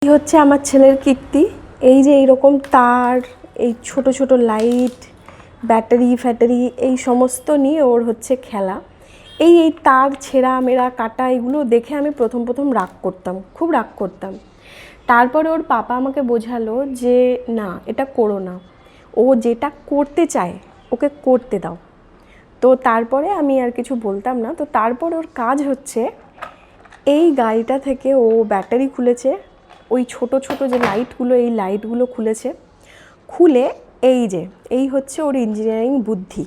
এই হচ্ছে আমার ছেলের কীর্তি। এই যে এইরকম তার, এই ছোট ছোট লাইট, ব্যাটারি ফ্যাটারি, এই সমস্ত নিয়ে ওর হচ্ছে খেলা। এই তার ছেঁড়া মেরা কাটা এগুলো দেখে আমি প্রথম রাগ করতাম, খুব রাগ করতাম। তারপরে ওর পাপা আমাকে বোঝালো যে না, এটা করো না, ও যেটা করতে চায় ওকে করতে দাও। তো তারপরে আমি আর কিছু বলতাম না। তো তারপরে ওর কাজ হচ্ছে, এই গাড়িটা থেকে ও ব্যাটারি খুলেছে, ওই ছোট ছোট যে লাইটগুলো, এই লাইটগুলো খুলেছে, খুলে এই হচ্ছে ওর ইঞ্জিনিয়ারিং বুদ্ধি।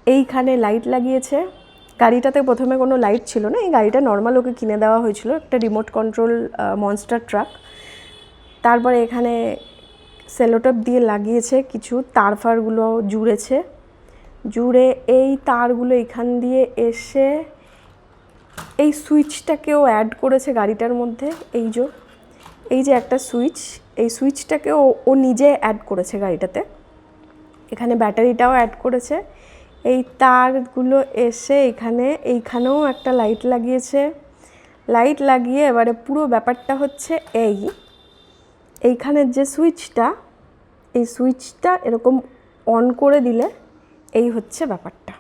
এইখানে লাইট লাগিয়েছে। গাড়িটাতে প্রথমে কোনো লাইট ছিল না, এই গাড়িটা নর্মাল ওকে কিনে দেওয়া হয়েছিল, একটা রিমোট কন্ট্রোল মনস্টার ট্রাক। তারপরে এখানে সেলোটেপ দিয়ে লাগিয়েছে, কিছু তারফারগুলো জুড়েছে, জুড়ে এই তারগুলো এখান দিয়ে এসে এই সুইচটাকেও অ্যাড করেছে গাড়িটার মধ্যে। এই যে একটা সুইচ, এই সুইচটাকেও ও নিজে অ্যাড করেছে গাড়িটাতে। এখানে ব্যাটারিটাও অ্যাড করেছে। এই তারগুলো এসে এইখানেও একটা লাইট লাগিয়েছে। লাইট লাগিয়ে এবারে পুরো ব্যাপারটা হচ্ছে এইখানের যে সুইচটা, এই সুইচটা এরকম অন করে দিলে এই হচ্ছে ব্যাপারটা।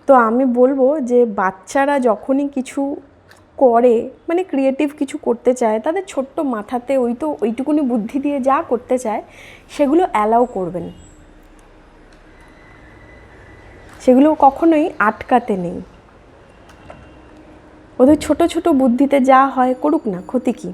তো আমি বলবো যে বাচ্চারা যখনই কিছু করে, মানে ক্রিয়েটিভ কিছু করতে চায়, তাদের ছোট্ট মাথাতে ওইটুকুনি বুদ্ধি দিয়ে যা করতে চায় সেগুলো অ্যালাউ করবেন, সেগুলো কখনোই আটকাতে নেই। ওদের ছোট ছোট বুদ্ধিতে যা হয় করুক না, ক্ষতি কী।